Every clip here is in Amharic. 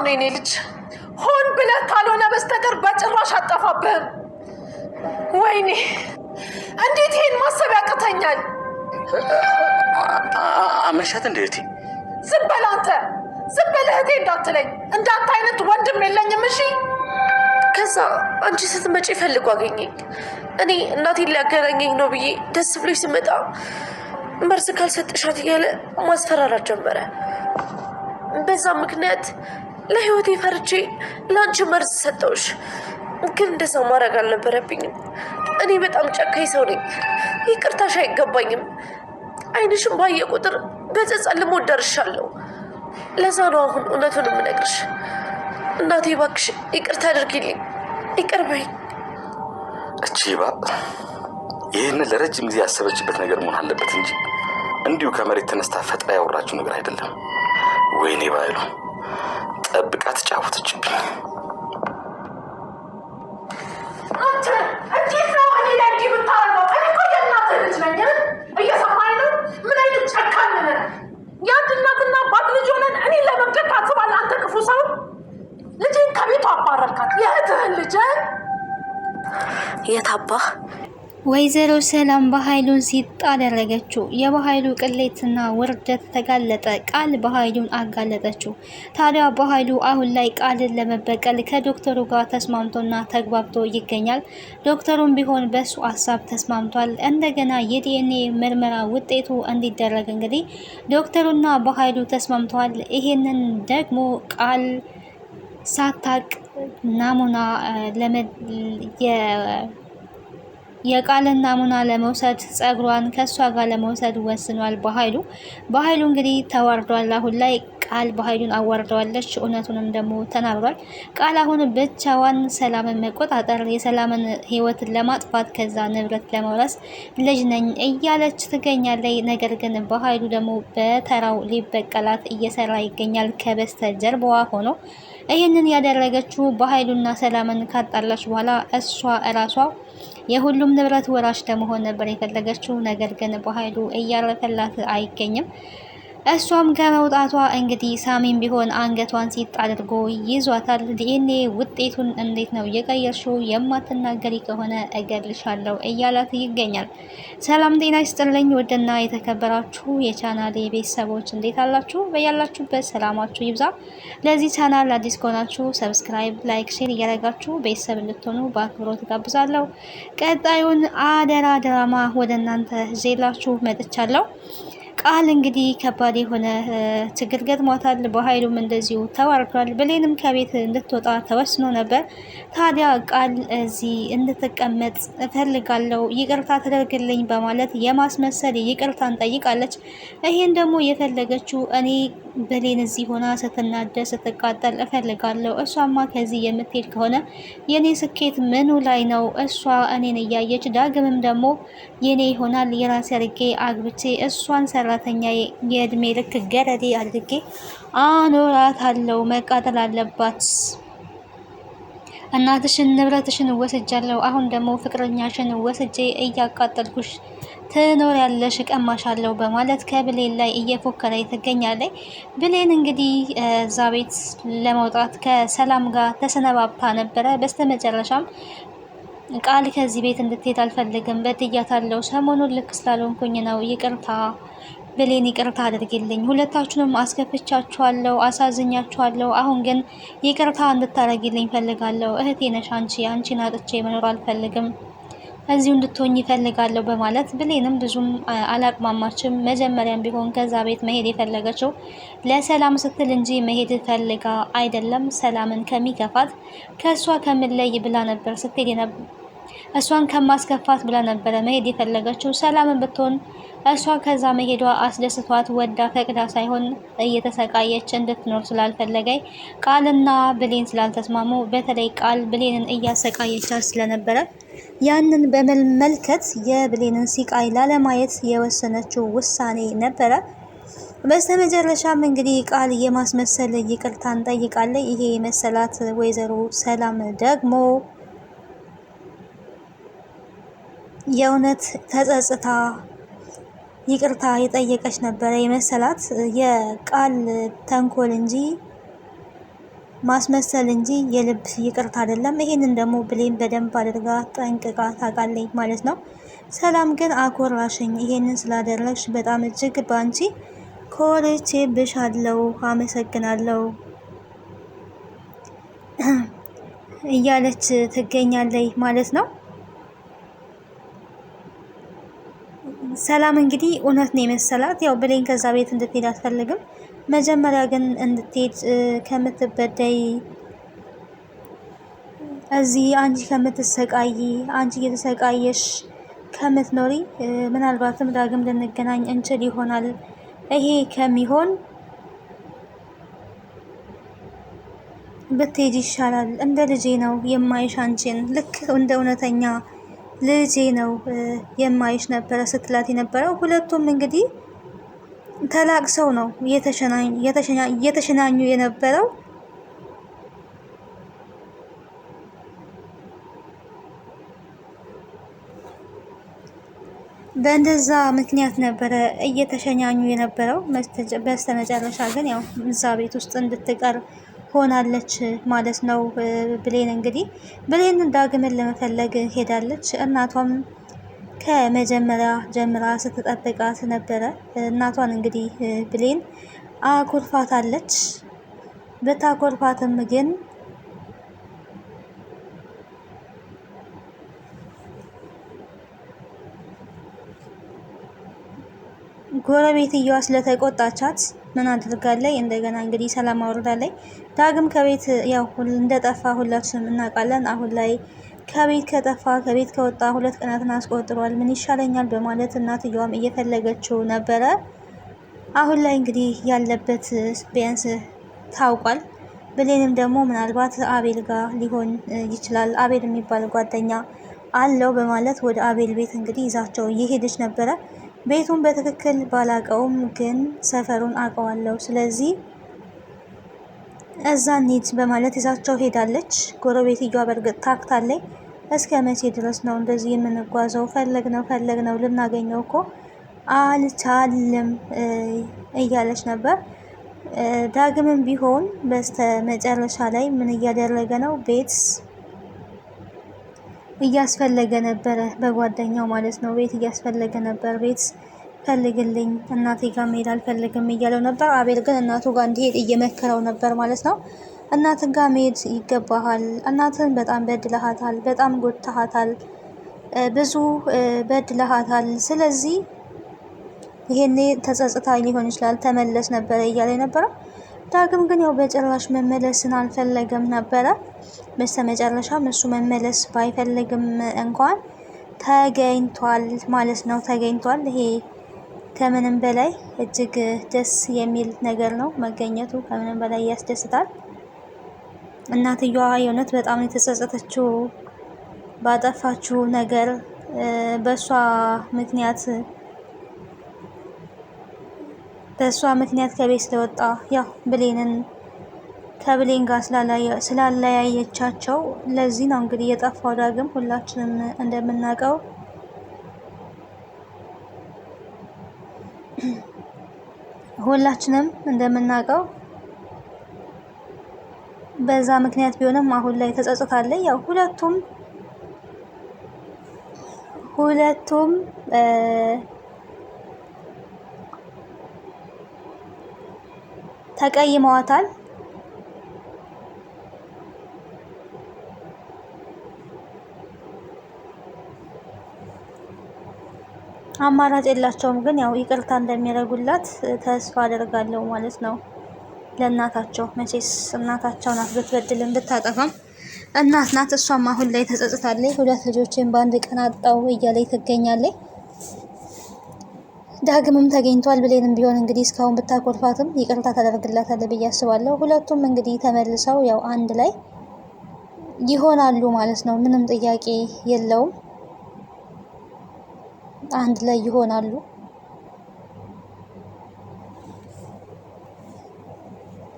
ነው የኔ ልጅ። ሆን ብለህ ካልሆነ በስተቀር በጭራሽ አጠፋብህም። ወይኔ እንዴት ይሄን ማሰብ ያቅተኛል? አመሻት እንደ እህቴ። ዝም በል አንተ፣ ዝም በል እህቴ እንዳትለኝ። እንዳንተ አይነት ወንድም የለኝም። እሺ። ከዛ አንቺ ስትመጪ ፈልጎ አገኘኝ። እኔ እናቴን ሊያገናኘኝ ነው ብዬ ደስ ብሎኝ ስመጣ መርዝ ካልሰጥሻት እያለ ማስፈራራት ጀመረ። በዛ ምክንያት ለህይወቴ ፈርቼ ለአንቺ መርዝ ሰጠውሽ። ግን እንደዛ ማድረግ አልነበረብኝም። እኔ በጣም ጨካኝ ሰው ነኝ። ይቅርታሽ አይገባኝም። አይንሽም ባየ ቁጥር በጸጸት ልሞት ደርሻለሁ። ለዛ ነው አሁን እውነቱን የምነግርሽ። እናቴ እባክሽ ይቅርታ አድርጊልኝ፣ ይቅር በይኝ። እቺ እባብ ይህንን ለረጅም ጊዜ ያሰበችበት ነገር መሆን አለበት እንጂ እንዲሁ ከመሬት ተነስታ ፈጥራ ያወራችው ነገር አይደለም። ወይኔ ባይሉ ጠብቃ ተጫወተችብኝ። አንተ እንዴት ነው እኔ ላይ እንዲህ ብታረገው? እኔ እኮ የእናትህ ልጅ ነኝ። እየሰማኝ ነው? ምን አይነት ጨካኝ ነህ? የአንድ እናትና አባት ልጅ ሆነን እኔን ለመግደል ታስባለህ? አንተ ክፉ ሰው! ልጅን ከቤቱ አባረርካት፣ የእህትህን ልጅ። የታባህ ወይዘሮ ሰላም በኃይሉን ሲጥ አደረገችው። የበኃይሉ ቅሌትና ውርደት ተጋለጠ። ቃል በኃይሉን አጋለጠችው። ታዲያ በኃይሉ አሁን ላይ ቃልን ለመበቀል ከዶክተሩ ጋር ተስማምቶና ተግባብቶ ይገኛል። ዶክተሩም ቢሆን በሱ ሀሳብ ተስማምቷል። እንደገና የዲኤንኤ ምርመራ ውጤቱ እንዲደረግ እንግዲህ ዶክተሩና በኃይሉ ተስማምተዋል። ይሄንን ደግሞ ቃል ሳታቅ ናሙና የቃልን ናሙና ለመውሰድ ጸጉሯን ከሷ ጋር ለመውሰድ ወስኗል። በኃይሉ እንግዲህ ተዋርዷል። አሁን ላይ ቃል በኃይሉን አዋርደዋለች። እውነቱንም ደግሞ ተናግሯል። ቃል አሁን ብቻዋን ሰላምን መቆጣጠር፣ የሰላምን ህይወት ለማጥፋት ከዛ ንብረት ለመውረስ ልጅ ነኝ እያለች ትገኛለች። ነገር ግን በኃይሉ ደግሞ በተራው ሊበቀላት እየሰራ ይገኛል ከበስተጀርባዋ ሆኖ። ይህንን ያደረገችው በኃይሉና ሰላምን ካጣላች በኋላ እሷ እራሷ የሁሉም ንብረት ወራሽ ለመሆን ነበር የፈለገችው። ነገር ግን በኃይሉ እያረፈላት አይገኝም። እሷም ከመውጣቷ እንግዲህ ሳሚም ቢሆን አንገቷን ሲጥ አድርጎ ይዟታል። ዲኤንኤ ውጤቱን እንዴት ነው የቀየርሽው? የማትናገሪ ከሆነ እገልሻለሁ እያላት ይገኛል። ሰላም ጤና ይስጥልኝ ውድና የተከበራችሁ የቻናሌ ቤተሰቦች እንዴት አላችሁ? በያላችሁበት ሰላማችሁ ይብዛ። ለዚህ ቻናል አዲስ ከሆናችሁ ሰብስክራይብ፣ ላይክ፣ ሼር እያደረጋችሁ ቤተሰብ እንድትሆኑ በአክብሮት ጋብዛለሁ። ቀጣዩን አደራ ድራማ ወደ እናንተ ዜላችሁ መጥቻለሁ። ቃል እንግዲህ ከባድ የሆነ ችግር ገጥሟታል። በኃይሉም እንደዚሁ ተዋርዷል። ብሌንም ከቤት እንድትወጣ ተወስኖ ነበር። ታዲያ ቃል እዚህ እንድትቀመጥ እፈልጋለሁ፣ ይቅርታ ተደርግልኝ በማለት የማስመሰል ይቅርታን ጠይቃለች። ይሄን ደግሞ የፈለገችው እኔ ብሌን እዚህ ሆና ስትናደድ ስትቃጠል እፈልጋለሁ። እሷማ ከዚህ የምትሄድ ከሆነ የኔ ስኬት ምኑ ላይ ነው? እሷ እኔን እያየች ዳግምም ደግሞ የኔ ይሆናል የራሴ አድርጌ አግብቼ እሷን ሰራተኛ የእድሜ ልክ ገረዴ አድርጌ አኖራታለሁ። መቃጠል አለባት። እናትሽን ንብረትሽን ወስጃለሁ። አሁን ደግሞ ፍቅረኛሽን ወስጄ እያቃጠልኩሽ ትኖሪያለሽ፣ እቀማሻለሁ በማለት ከብሌን ላይ እየፎከረ ትገኛለች። ብሌን እንግዲህ እዛ ቤት ለመውጣት ከሰላም ጋር ተሰነባብታ ነበረ። በስተመጨረሻም ቃል ከዚህ ቤት እንድትሄድ አልፈልግም፣ በድያታለሁ፣ ሰሞኑን ልክ ስላልሆንኩኝ ነው፣ ይቅርታ ብሌን ይቅርታ አድርጊልኝ፣ ሁለታችሁንም አስከፍቻችኋለሁ፣ አሳዝኛችኋለሁ። አሁን ግን ይቅርታ እንድታደርጊልኝ ፈልጋለሁ። እህቴ ነሽ አንቺን አጥቼ መኖር አልፈልግም፣ እዚሁ እንድትሆኝ ይፈልጋለሁ በማለት ብሌንም ብዙም አላቅማማችም። መጀመሪያም ቢሆን ከዛ ቤት መሄድ የፈለገችው ለሰላም ስትል እንጂ መሄድ ፈልጋ አይደለም። ሰላምን ከሚከፋት ከእሷ ከምለይ ብላ ነበር ስትሄድ እሷን ከማስከፋት ብላ ነበረ መሄድ የፈለገችው። ሰላምን ብትሆን እሷ ከዛ መሄዷ አስደስቷት ወዳ ፈቅዳ ሳይሆን እየተሰቃየች እንድትኖር ስላልፈለገኝ ቃልና ብሌን ስላልተስማሙ፣ በተለይ ቃል ብሌንን እያሰቃየቻት ስለነበረ ያንን በመመልከት የብሌንን ሲቃይ ላለማየት የወሰነችው ውሳኔ ነበረ። በስተመጨረሻም እንግዲህ ቃል የማስመሰል ይቅርታን ጠይቃለች። ይሄ መሰላት ወይዘሮ ሰላም ደግሞ የእውነት ተጸጽታ ይቅርታ የጠየቀች ነበረ የመሰላት የቃል ተንኮል እንጂ ማስመሰል እንጂ የልብ ይቅርታ አይደለም። ይሄንን ደግሞ ብሌን በደንብ አድርጋ ጠንቅቃ ታውቃለች ማለት ነው። ሰላም ግን አኮራሽኝ፣ ይሄንን ስላደረግሽ በጣም እጅግ ባንቺ ኮርቼብሻለሁ፣ አመሰግናለሁ እያለች ትገኛለች ማለት ነው። ሰላም እንግዲህ እውነት ነው የመሰላት። ያው ብሌን ከዛ ቤት እንድትሄድ አትፈልግም። መጀመሪያ ግን እንድትሄድ ከምትበደይ እዚህ አንቺ ከምትሰቃይ አንቺ እየተሰቃየሽ ከምትኖሪ ምናልባትም ዳግም ልንገናኝ እንችል ይሆናል። ይሄ ከሚሆን ብትሄድ ይሻላል። እንደ ልጄ ነው የማይሽ አንቺን ልክ እንደ እውነተኛ ልጄ ነው የማይሽ ነበረ ስትላት የነበረው። ሁለቱም እንግዲህ ተላቅሰው ነው እየተሸናኙ የነበረው። በእንደዛ ምክንያት ነበረ እየተሸኛኙ የነበረው። በስተመጨረሻ ግን ያው እዛ ቤት ውስጥ እንድትቀር ሆናለች ማለት ነው። ብሌን እንግዲህ ብሌን ዳግምን ለመፈለግ ሄዳለች። እናቷም ከመጀመሪያ ጀምራ ስትጠብቃት ነበረ። እናቷን እንግዲህ ብሌን አኩርፋታለች። ብታኮርፋትም ግን ጎረቤትየዋ ስለተቆጣቻት ምን አድርጋለች? እንደገና እንግዲህ ሰላም አውርዳለች። ዳግም ከቤት ያው እንደጠፋ ሁላችንም እናውቃለን። አሁን ላይ ከቤት ከወጣ 2 ቀናትን አስቆጥሯል። ምን ይሻለኛል በማለት እናትየዋም እየፈለገችው ነበረ። አሁን ላይ እንግዲህ ያለበት ቢያንስ ታውቋል። ብሌንም ደግሞ ምናልባት አቤል ጋር ሊሆን ይችላል፣ አቤል የሚባል ጓደኛ አለው በማለት ወደ አቤል ቤት እንግዲህ ይዛቸው እየሄደች ነበረ። ቤቱን በትክክል ባላቀውም ግን ሰፈሩን አውቀዋለሁ፣ ስለዚህ እዛ እንሂድ በማለት ይዛቸው ሄዳለች። ጎረቤትየዋ በእርግጥ ታክታለች። እስከ መቼ ድረስ ነው እንደዚህ የምንጓዘው? ፈለግነው ልናገኘው እኮ አልቻልም እያለች ነበር። ዳግምም ቢሆን በስተ መጨረሻ ላይ ምን እያደረገ ነው? ቤት እያስፈለገ ነበረ፣ በጓደኛው ማለት ነው። ቤት እያስፈለገ ነበር። ቤት ፈልግልኝ፣ እናቴ ጋር መሄድ አልፈልግም እያለው ነበር። አቤል ግን እናቱ ጋር እንዲሄድ እየመከረው ነበር ማለት ነው። እናትን ጋር መሄድ ይገባሃል፣ እናትን በጣም በድለሃታል፣ በጣም ጎድተሃታል፣ ብዙ በድለሃታል። ስለዚህ ይሄኔ ተጸጽታ ሊሆን ይችላል ተመለስ ነበረ እያለ ነበረው። ዳግም ግን ያው በጭራሽ መመለስን አልፈለገም ነበረ። በስተመጨረሻም እሱ መመለስ ባይፈልግም እንኳን ተገኝቷል ማለት ነው። ተገኝቷል። ይሄ ከምንም በላይ እጅግ ደስ የሚል ነገር ነው። መገኘቱ ከምንም በላይ ያስደስታል። እናትየዋ የእውነት በጣም የተጸጸተችው ባጠፋችው ነገር በእሷ ምክንያት ከቤት ስለወጣ ያው ብሌንን ከብሌን ጋር ስላለያየቻቸው ለዚህ ነው እንግዲህ የጠፋው ዳግም። ሁላችንም እንደምናውቀው በዛ ምክንያት ቢሆንም አሁን ላይ ተጸጽታለች። ያው ሁለቱም ተቀይመዋታል። አማራጭ የላቸውም። ግን ያው ይቅርታ እንደሚያደርጉላት ተስፋ አደርጋለሁ ማለት ነው። ለእናታቸው መቼስ እናታቸው ናት፣ ብትበድልም ብታጠፋም እናት ናት። እሷም አሁን ላይ ተጸጽታለች። 2 ልጆችን በአንድ ቀን አጣው እያለች ትገኛለች። ዳግምም ተገኝቷል። ብሌንም ቢሆን እንግዲህ እስካሁን ብታኮርፋትም ይቅርታ ታደርግላታለች ብዬ አስባለሁ። ሁለቱም እንግዲህ ተመልሰው ያው አንድ ላይ ይሆናሉ ማለት ነው። ምንም ጥያቄ የለውም። አንድ ላይ ይሆናሉ።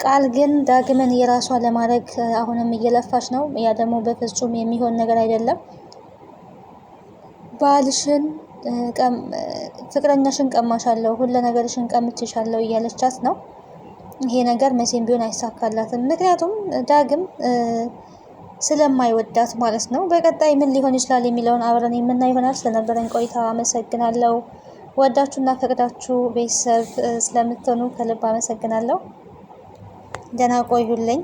ቃል ግን ዳግምን የራሷ ለማድረግ አሁንም እየለፋች ነው። ያ ደግሞ በፍጹም የሚሆን ነገር አይደለም። ባልሽን ፍቅረኛሽን ቀማሻለሁ፣ ሁሉ ነገርሽን ቀምቼሻለሁ እያለቻት ነው። ይሄ ነገር መቼም ቢሆን አይሳካላትም። ምክንያቱም ዳግም ስለማይወዳት ማለት ነው። በቀጣይ ምን ሊሆን ይችላል የሚለውን አብረን የምናይ ይሆናል። ስለነበረን ቆይታ አመሰግናለሁ። ወዳችሁና ፈቅዳችሁ ቤተሰብ ስለምትሆኑ ከልብ አመሰግናለሁ። ደህና ቆዩልኝ።